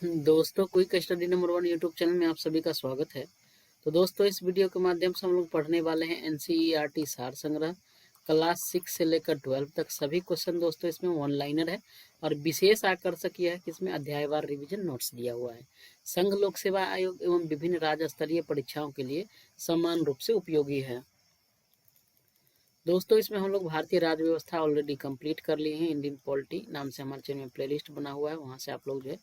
दोस्तों, quick study number 1 YouTube channel में आप सभी का स्वागत है। तो दोस्तों, इस वीडियो के माध्यम से हम लोग पढ़ने वाले हैं एनसीईआरटी सार संग्रह क्लास 6 से लेकर 12 तक सभी क्वेश्चन। दोस्तों, इसमें वन लाइनर है और विशेष आकर्षक यह है कि इसमें अध्यायवार रिवीजन नोट्स दिया हुआ है। संघ लोक सेवा आयोग एवं विभिन्न राज्य स्तरीय परीक्षाओं के लिए समान रूप से उपयोगी है। दोस्तों, इसमें हम लोग भारतीय राज्य व्यवस्था ऑलरेडी कंप्लीट कर लिए हैं। इंडियन पॉलिटी नाम से हमारे चैनल में प्लेलिस्ट बना हुआ है, वहाँ से आप लोग जो है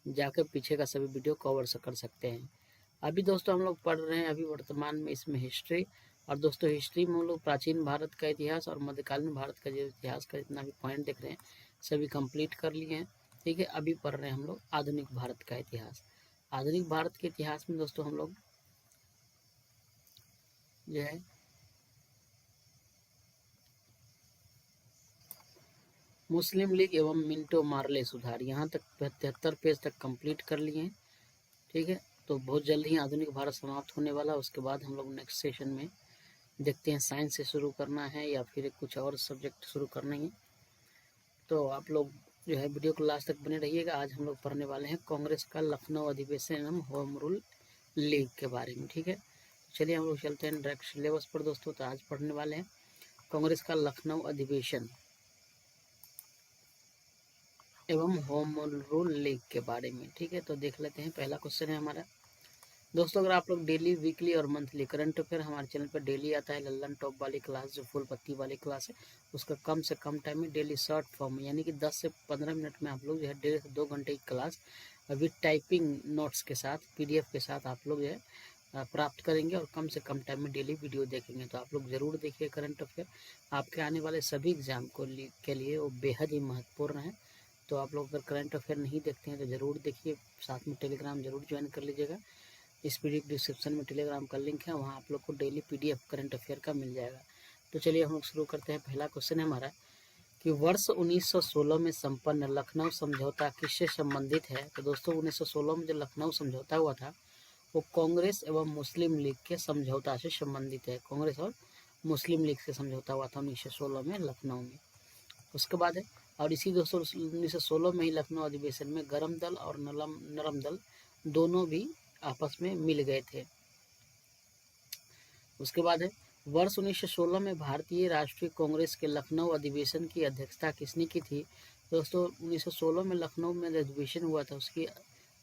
जाकर पीछे का सभी वीडियो कवर कर सकते हैं। अभी दोस्तों हम लोग पढ़ रहे हैं अभी वर्तमान में इसमें हिस्ट्री। और दोस्तों, हिस्ट्री में हम लोग प्राचीन भारत का इतिहास और मध्यकालीन भारत का जो इतिहास का जितना भी पॉइंट देख रहे हैं सभी कंप्लीट कर लिए हैं। ठीक है, अभी पढ़ रहे हैं हम लोग आधुनिक भारत का इतिहास। आधुनिक भारत के इतिहास में दोस्तों हम लोग जो है मुस्लिम लीग एवं मिंटो मार्ले सुधार यहाँ तक 73 पेज तक कंप्लीट कर लिए हैं। ठीक है, तो बहुत जल्द ही आधुनिक भारत समाप्त होने वाला। उसके बाद हम लोग नेक्स्ट सेशन में देखते हैं साइंस से शुरू करना है या फिर कुछ और सब्जेक्ट शुरू करना है। तो आप लोग जो है वीडियो को लास्ट तक बने रहिएगा। आज हम लोग पढ़ने वाले हैं कांग्रेस का लखनऊ अधिवेशन एवं होम रूल लीग के बारे में। ठीक है, चलिए हम लोग चलते हैं डायरेक्ट सिलेबस पर दोस्तों। तो आज पढ़ने वाले हैं कांग्रेस का लखनऊ अधिवेशन एवं होम रूल लीग के बारे में। ठीक है, तो देख लेते हैं। पहला क्वेश्चन है हमारा। दोस्तों, अगर आप लोग डेली, वीकली और मंथली करंट अफेयर हमारे चैनल पर डेली आता है लल्लन टॉप वाली क्लास, जो फुल पत्ती वाली क्लास है, उसका कम से कम टाइम में डेली शॉर्ट फॉर्म में यानी कि 10 से 15 मिनट में आप लोग जो है 1.5 से 2 घंटे की क्लास विद टाइपिंग नोट्स के साथ, पीडीएफ के साथ आप लोग जो है प्राप्त करेंगे और कम से कम टाइम में डेली वीडियो देखेंगे। तो आप लोग ज़रूर देखिए करंट अफेयर, आपके आने वाले सभी एग्जाम के लिए वो बेहद ही महत्वपूर्ण है। तो आप लोग अगर करंट अफेयर नहीं देखते हैं तो ज़रूर देखिए, साथ में टेलीग्राम जरूर ज्वाइन कर लीजिएगा। इस वीडियो के डिस्क्रिप्शन में टेलीग्राम का लिंक है, वहाँ आप लोग को डेली पीडीएफ करंट अफेयर का मिल जाएगा। तो चलिए हम लोग शुरू करते हैं। पहला क्वेश्चन है हमारा कि वर्ष 1916 में संपन्न लखनऊ समझौता किससे संबंधित है। तो दोस्तों, 1916 में जो लखनऊ समझौता हुआ था वो कांग्रेस एवं मुस्लिम लीग के समझौता से संबंधित है। कांग्रेस और मुस्लिम लीग से समझौता हुआ था 1916 में लखनऊ में। उसके बाद है, और इसी दोस्तों 1916 में ही लखनऊ अधिवेशन में गरम दल और नरम दल दोनों भी आपस में मिल गए थे। उसके बाद है, वर्ष 1916 में भारतीय राष्ट्रीय कांग्रेस के लखनऊ अधिवेशन की अध्यक्षता किसने की थी। दोस्तों, 1916 में लखनऊ में अधिवेशन हुआ था, उसकी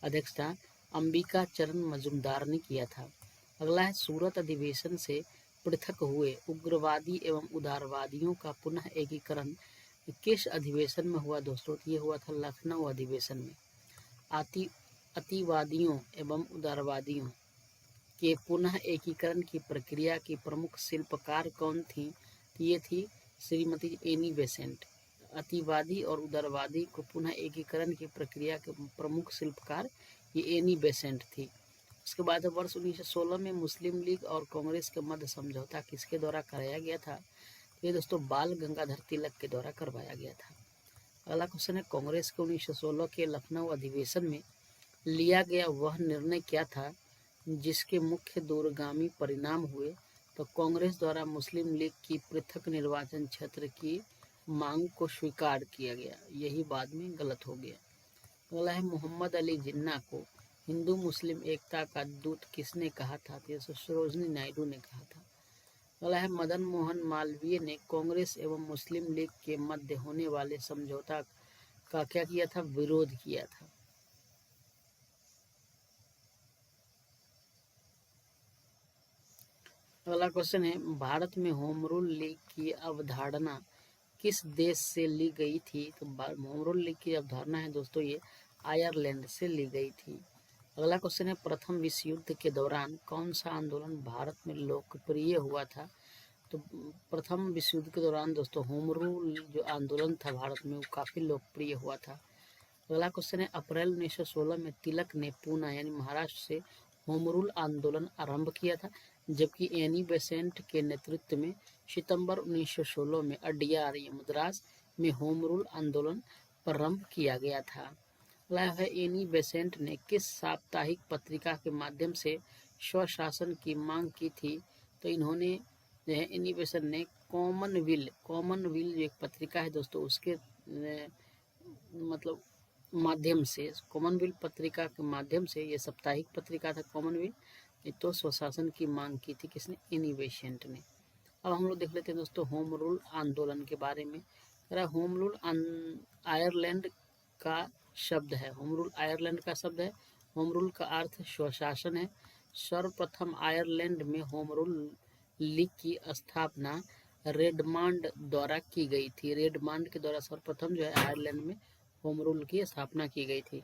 अध्यक्षता अंबिका चरण मजूमदार ने किया था। अगला है, सूरत अधिवेशन से पृथक हुए उग्रवादी एवं उदारवादियों का पुनः एकीकरण किस अधिवेशन में हुआ। दोस्तों, ये हुआ था लखनऊ अधिवेशन में। अतिवादियों एवं उदारवादियों के पुनः एकीकरण की प्रक्रिया की प्रमुख शिल्पकार कौन थी। ये थी श्रीमती एनी बेसेंट। अतिवादी और उदारवादी को पुनः एकीकरण की प्रक्रिया के प्रमुख शिल्पकार ये एनी बेसेंट थी। उसके बाद वर्ष 1916 में मुस्लिम लीग और कांग्रेस के मध्य समझौता किसके द्वारा कराया गया था। ये दोस्तों बाल गंगाधर तिलक के द्वारा करवाया गया था। अगला क्वेश्चन है, कांग्रेस के 1916 के लखनऊ अधिवेशन में लिया गया वह निर्णय क्या था जिसके मुख्य दूरगामी परिणाम हुए। तो कांग्रेस द्वारा मुस्लिम लीग की पृथक निर्वाचन क्षेत्र की मांग को स्वीकार किया गया, यही बाद में गलत हो गया। अगला है, मोहम्मद अली जिन्ना को हिंदू मुस्लिम एकता का दूत किसने कहा था। तो सरोजनी नायडू ने कहा था। अगला है, मदन मोहन मालवीय ने कांग्रेस एवं मुस्लिम लीग के मध्य होने वाले समझौता का क्या किया था, विरोध किया था। अगला क्वेश्चन है, भारत में होम रूल लीग की अवधारणा किस देश से ली गई थी। तो होम रूल लीग की अवधारणा है दोस्तों ये आयरलैंड से ली गई थी। अगला क्वेश्चन है, प्रथम विश्व युद्ध के दौरान कौन सा आंदोलन भारत में लोकप्रिय हुआ था। तो प्रथम विश्व युद्ध के दौरान दोस्तों होम रूल जो आंदोलन था भारत में वो काफ़ी लोकप्रिय हुआ था। अगला क्वेश्चन है, अप्रैल 1916 में तिलक ने पूना यानी महाराष्ट्र से होम रूल आंदोलन आरंभ किया था, जबकि एनी बेसेंट के नेतृत्व में सितंबर 1916 में अड्यार या मद्रास में होम रूल आंदोलन प्रारंभ किया गया था। अगला है, एनी बेसेंट ने किस साप्ताहिक पत्रिका के माध्यम से स्वशासन की मांग की थी। तो इन्होंने जो है एनी बेसेंट ने कॉमनविल जो एक पत्रिका है दोस्तों उसके मतलब माध्यम से, कॉमनवेल्थ पत्रिका के माध्यम से, ये साप्ताहिक पत्रिका था कॉमनवेल्थ, तो स्वशासन की मांग की थी किसने? एनी बेसेंट ने। अब हम लोग देख लेते हैं दोस्तों होम रूल आंदोलन के बारे में। होम रूल आयरलैंड का शब्द है, होम रूल आयरलैंड का शब्द है। होम रूल का अर्थ स्वशासन है। सर्वप्रथम आयरलैंड में होम रूल लीग की स्थापना रेडमांड द्वारा की गई थी। रेडमांड के द्वारा सर्वप्रथम जो है आयरलैंड में होम रूल की स्थापना की गई थी।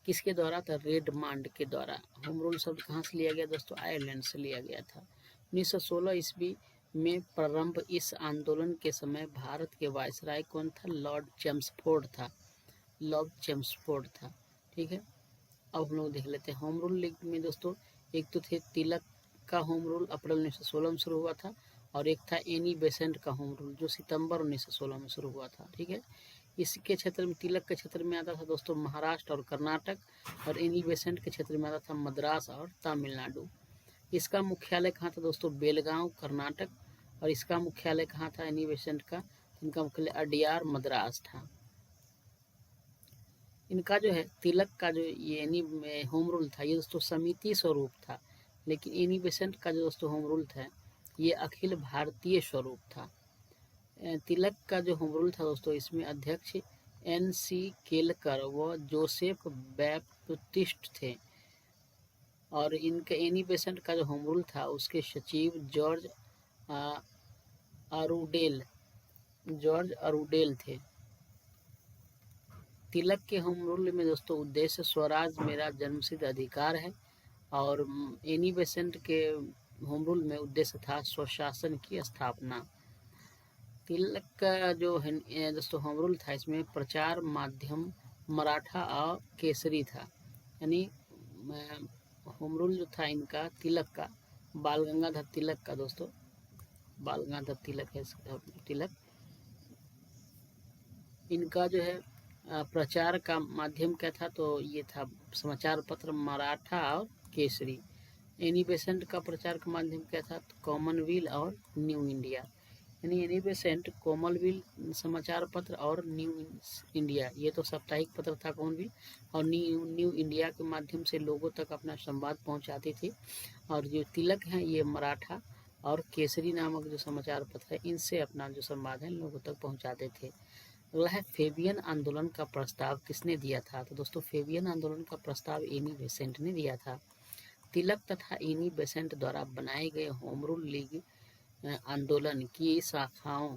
किसके द्वारा था? रेडमांड के द्वारा। होम रूल शब्द कहाँ से लिया गया दोस्तों? आयरलैंड से लिया गया था। 1916 ईस्वी में प्रारंभ इस आंदोलन के समय भारत के वायसराय कौन था? लॉर्ड चेम्सफोर्ड था। लॉर्ड चेम्सफोर्ड था। ठीक है, अब हम लोग देख लेते हैं होम रूल लीग में दोस्तों। एक तो थे तिलक का होम रूल, अप्रैल 1916 में शुरू हुआ था, और एक था एनी बेसेंट का होम रूल जो सितंबर 1916 में शुरू हुआ था। ठीक है, इसके क्षेत्र में, तिलक के क्षेत्र में आता था दोस्तों महाराष्ट्र और कर्नाटक, और एनी बेसेंट के क्षेत्र में आता था मद्रास और तमिलनाडु। इसका मुख्यालय कहाँ था दोस्तों? बेलगांव, कर्नाटक। और इसका मुख्यालय कहाँ था एनी बेसेंट का? इनका मुख्यालय अडियार, मद्रास था। इनका जो है तिलक का जो ये एनी होम रूल था, ये दोस्तों समिति स्वरूप था, लेकिन एनी बेसेंट का जो दोस्तों होम रूल था ये अखिल भारतीय स्वरूप था। तिलक का जो होम रूल था दोस्तों, इसमें अध्यक्ष NC केलकर व जोसेफ बैप्टिस्ट थे, और इनके एनी बेसेंट का जो होम रूल था उसके सचिव जॉर्ज अरूडेल थे। तिलक के होम रूल में दोस्तों उद्देश्य स्वराज मेरा जन्मसिद्ध अधिकार है, और एनी बेसेंट के होम रूल में उद्देश्य था स्वशासन की स्थापना। तिलक का जो है दोस्तों होम रूल था, इसमें प्रचार माध्यम मराठा और केसरी था। यानी होम रूल जो था इनका तिलक का, बाल गंगाधर तिलक का दोस्तों, बाल गंगाधर तिलक है तिलक, इनका जो है प्रचार का माध्यम क्या था? तो ये था समाचार पत्र मराठा और केसरी। एनी बेसेंट का प्रचार का माध्यम क्या था? तो कॉमनवेल्थ और न्यू इंडिया। यानी एनी बेसेंट कॉमनवेल्थ समाचार पत्र और न्यू इंडिया, ये तो साप्ताहिक पत्र था कॉमनवेल्थ, और न्यू इंडिया के माध्यम से लोगों तक अपना संवाद पहुंचाती थी। और जो तिलक हैं ये मराठा और केसरी नामक जो समाचार पत्र है इनसे अपना जो संवाद है लोगों तक पहुंचाते थे। अगला है फेबियन आंदोलन का प्रस्ताव किसने दिया था? तो दोस्तों फेबियन आंदोलन का प्रस्ताव एनी बेसेंट ने दिया था। तिलक तथा एनी बेसेंट द्वारा बनाए गए होम रूल लीग आंदोलन की शाखाओं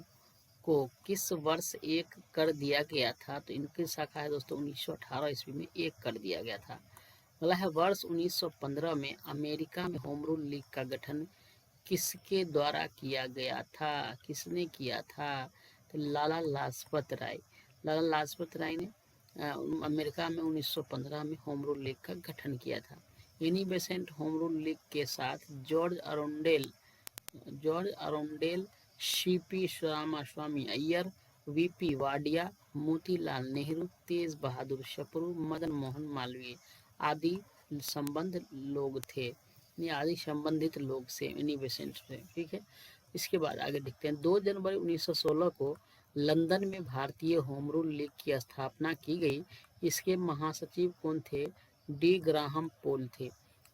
को किस वर्ष एक कर दिया गया था? तो इनकी शाखा है दोस्तों 1918 ईस्वी में एक कर दिया गया था। अगला है वर्ष 1915 में अमेरिका में होम रूल लीग का गठन किसके द्वारा किया गया था? किसने किया था? तो लाला लाजपत राय। लाला लाजपत राय ने अमेरिका में 1915 में होम रूल लीग का गठन किया था। Annie Besant home rule league के साथ George Arundale, CP Ramaswamy Iyer, VP Wadia, Motilal Nehru, Tej Bahadur Sapru, Madan Mohan Malaviya आदि संबंध लोग थे, आदि संबंधित लोग से एनी बेसेंट से। ठीक है, इसके बाद आगे देखते हैं। 2 जनवरी 1916 को लंदन में भारतीय होम रूल लीग की स्थापना की गई। इसके महासचिव कौन थे? डी ग्राहम पोल थे।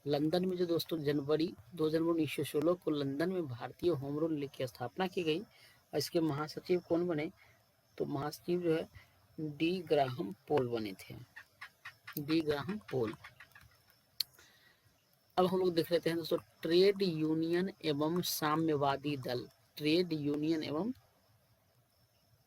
लंदन में जो दोस्तों 2 जनवरी 1916 को लंदन में भारतीय होम रूल लीग की स्थापना की गई, और इसके महासचिव कौन बने? तो महासचिव जो है डी ग्राहम पोल बने थे, डी ग्राहम पोल। अब हम लोग देख लेते हैं दोस्तों ट्रेड यूनियन एवं साम्यवादी दल। ट्रेड यूनियन एवं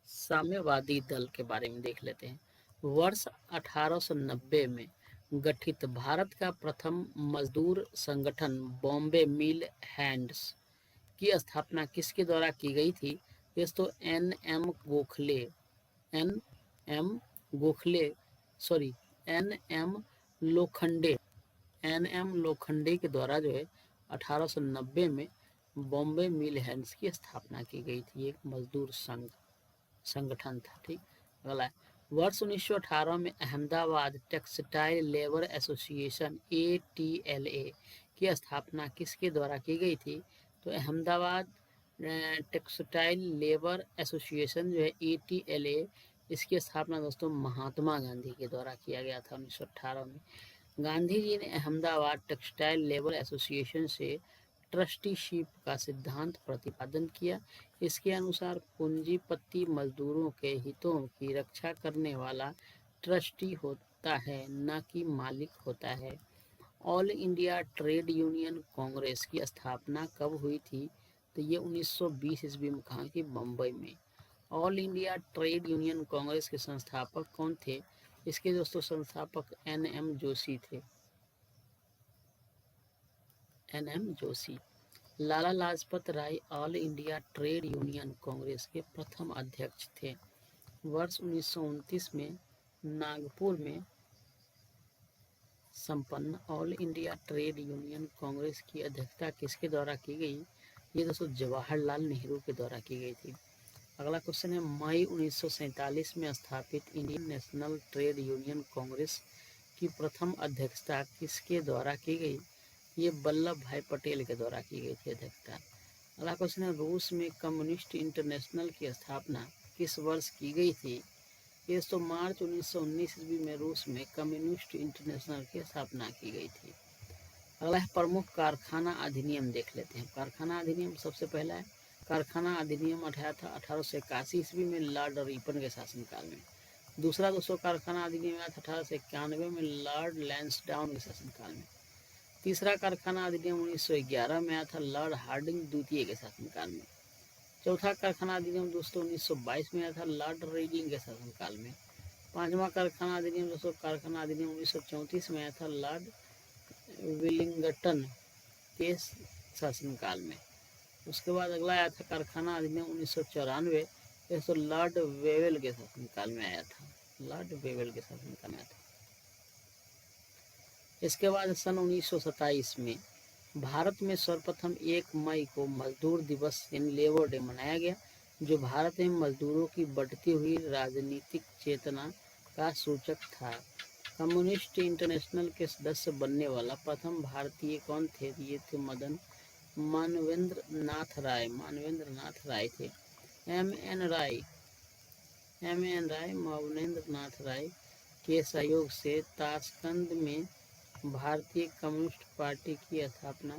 साम्यवादी दल के बारे में देख लेते हैं। वर्ष 1890 में गठित भारत का प्रथम मजदूर संगठन बॉम्बे मिल हैंड्स की स्थापना किसके द्वारा की गई थी? दोस्तों N M Gokhale sorry N M Lokhande के द्वारा जो है 1890 में बॉम्बे मिल हैंड्स की स्थापना की गई थी। एक मजदूर संगठन था। ठीक, अगला वर्ष 1918 में Ahmedabad textile labour association ATLA की स्थापना किसके द्वारा की गई थी? तो अहमदाबाद टेक्सटाइल लेबर एसोसिएशन जो है ATLA इसकी स्थापना दोस्तों महात्मा गांधी के द्वारा किया गया था 1918 में। गांधी जी ने अहमदाबाद टेक्सटाइल लेबर एसोसिएशन से ट्रस्टीशिप का सिद्धांत प्रतिपादन किया। इसके अनुसार पूंजीपति मजदूरों के हितों की रक्षा करने वाला ट्रस्टी होता है, न कि मालिक होता है। All India trade union Congress की स्थापना कब हुई थी? तो ये 1920 ईस्वी में कहा कि बम्बई में। All India trade union Congress के संस्थापक कौन थे? इसके दोस्तों संस्थापक एन.एम. जोशी थे। N M. Joshi. Lala Lajpat Rai all India trade union Congress के प्रथम अध्यक्ष थे। वर्ष 1929 में नागपुर में संपन्न all India trade union Congress की अध्यक्षता किसके द्वारा की गई? ये दोस्तों जवाहरलाल नेहरू के द्वारा की गई थी। अगला क्वेश्चन है, मई 1947 में स्थापित Indian national trade union Congress की प्रथम अध्यक्षता किसके द्वारा की गई? ये वल्लभ भाई पटेल के द्वारा की गई थी अध्यक्षता। अगला क्वेश्चन है, रूस में कम्युनिस्ट इंटरनेशनल की स्थापना किस वर्ष की गई थी? ये तो मार्च 1919 ईस्वी में रूस में कम्युनिस्ट इंटरनेशनल की स्थापना की गई थी। अगला है प्रमुख कारखाना अधिनियम, देख लेते हैं। कारखाना अधिनियम सबसे पहला है कारखाना अधिनियम 1881 ईस्वी में लॉर्ड रिपन के शासनकाल में। दूसरा दोस्तों कारखाना अधिनियम 1891 में लॉर्ड लैंसडाउन के शासनकाल में। तीसरा कारखाना अधिनियम 1911 में आया था लॉर्ड हार्डिंग द्वितीय के शासनकाल में। चौथा कारखाना अधिनियम दोस्तों 1922 में आया था लॉर्ड रेलिंग के शासनकाल में। पांचवा कारखाना अधिनियम दोस्तों कारखाना अधिनियम 1934 में आया था लॉर्ड विलिंगटन के शासनकाल में। उसके बाद अगला आया था कारखाना अधिनियम 1994, दोस्तों लॉर्ड वेवेल के शासनकाल में आया था। लॉर्ड वेवेल के शासनकाल में आया था। इसके बाद सन 1927 में भारत में सर्वप्रथम 1 मई को मजदूर दिवस यानी लेबर डे मनाया गया, जो भारत में मजदूरों की बढ़ती हुई राजनीतिक चेतना का सूचक था। कम्युनिस्ट इंटरनेशनल के सदस्य बनने वाला प्रथम भारतीय कौन थे? ये थे मानवेंद्र नाथ राय। मानवेंद्र नाथ राय थे। एम.एन. राय मानवेंद्र नाथ राय के सहयोग से ताशकंद में भारतीय कम्युनिस्ट पार्टी की स्थापना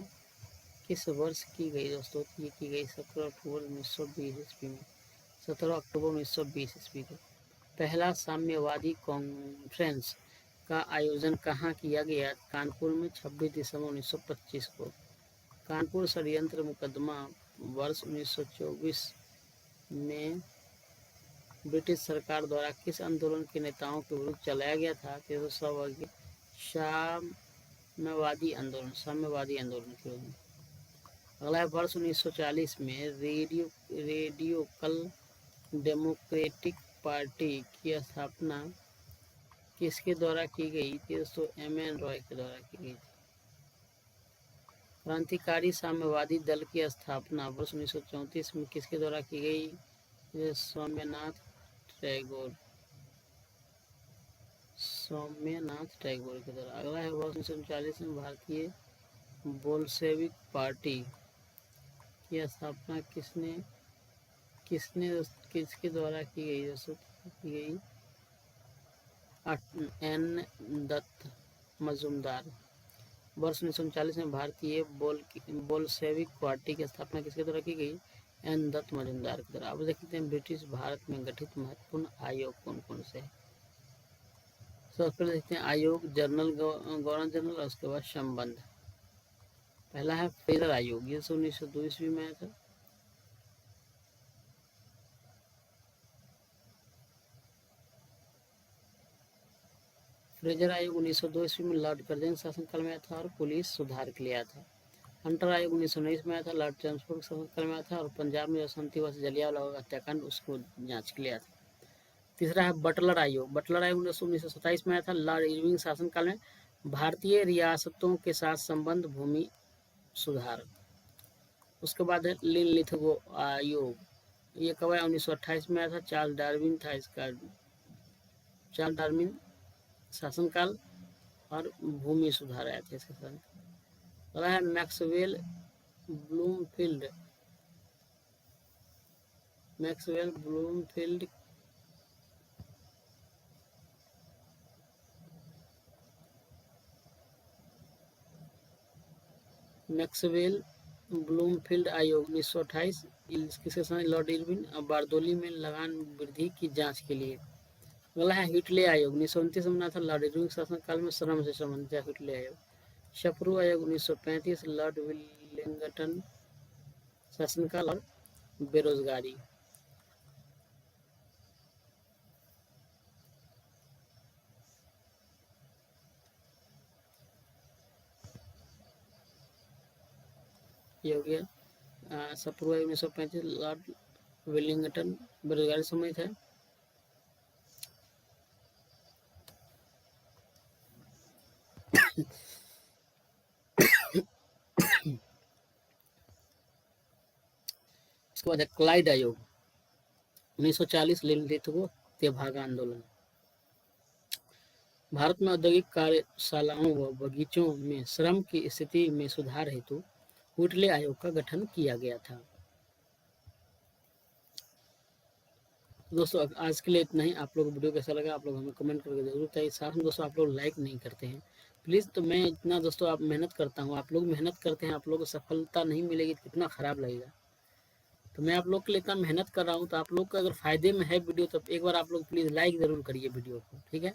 किस वर्ष की गई दोस्तों? ये की गई 17 अक्टूबर 1920 ईस्वी में। 17 अक्टूबर 1920 ईस्वी को पहला साम्यवादी कॉन्फ्रेंस का आयोजन कहाँ किया गया? कानपुर में 26 दिसंबर 1925 को। कानपुर षड्यंत्र मुकदमा वर्ष 1924 में ब्रिटिश सरकार द्वारा किस आंदोलन के नेताओं के विरुद्ध चलाया गया था? साम्यवादी आंदोलन के विरुद्ध। अगला है वर्ष 1940 में रेडिकल डेमोक्रेटिक पार्टी की स्थापना किसके द्वारा की गई थी? दोस्तों एम.एन. रॉय के द्वारा की गई थी। क्रांतिकारी साम्यवादी दल की स्थापना वर्ष 1934 में किसके द्वारा की गई? सौम्यनाथ टैगोर के द्वारा। अगला है वर्ष 1939 में भारतीय बोल्शेविक पार्टी की स्थापना किसके द्वारा की गई? दोस्तों की गई एन दत्त मजूमदार। वर्ष 1939 में भारतीय बोल्शेविक पार्टी की स्थापना किसके द्वारा की गई? एन दत्त मजूमदार के द्वारा। अब देखते हैं ब्रिटिश भारत में गठित महत्वपूर्ण आयोग कौन कौन से हैं। सबसे पहले देखते हैं आयोग जनरल गवर्नर जनरल और उसके बाद संबंध। पहला है फ्रेजर आयोग, ये 1902 ईस्वी में आया था। फ्रेजर आयोग 1902 ईस्वी में लॉर्ड कर्जन शासनकाल में आया था और पुलिस सुधार के लिए आया था। हंटर आयोग 1919 में आया था, लॉर्ड चैम्सफोर्ड शासनकाल में आया था और पंजाब में बसंती व जलियांवाला हत्याकांड उसको जांच के लिए आया था। तीसरा है बटलर आयोग। बटलर आयोग 1927 में आया था, लॉर्ड इरविंग शासनकाल में। भारतीय रियासतों के साथ संबंध भूमि सुधार। उसके बाद है लिनलिथगो आयोग, ये कब आया? 1928 में आया था। चार्ल्स डार्विन था इसका शासनकाल और भूमि सुधार आया था इसके साथ। अगला है मैक्सवेल ब्लूमफील्ड मैक्सवेल ब्लूमफील्ड आयोग 1928, किसके समय लॉर्ड इरविन बारदोली में लगान वृद्धि की जांच के लिए। अगला है हिटले आयोग 1929 में बना था लॉर्ड इरविन शासनकाल में श्रम से संबंधित है हिटले आयोग। शपरू आयोग 1935 लॉर्ड विलिंगटन शासनकाल और बेरोजगारी। ये हो गया शपरू आयोग 1935 लॉर्ड विलिंगटन बेरोजगारी संबंधित है। इसके बाद है क्लाइड आयोग 1940 लिलितगो तेभागा आंदोलन। भारत में औद्योगिक कार्यशालाओं व बगीचों में श्रम की स्थिति में सुधार हेतु हुटले आयोग का गठन किया गया था। दोस्तों आज के लिए इतना ही। आप लोग को वीडियो कैसा लगा आप लोग हमें कमेंट करके जरूर बताइए। साथ में दोस्तों आप लोग लाइक नहीं करते हैं प्लीज़, तो मैं इतना दोस्तों आप मेहनत करता हूँ, आप लोग मेहनत करते हैं, आप लोग को सफलता नहीं मिलेगी तो कितना ख़राब लगेगा। तो मैं आप लोग के लिए इतना मेहनत कर रहा हूँ, तो आप लोग का अगर फ़ायदे में है वीडियो तो एक बार आप लोग प्लीज़ लाइक ज़रूर करिए वीडियो को, ठीक है।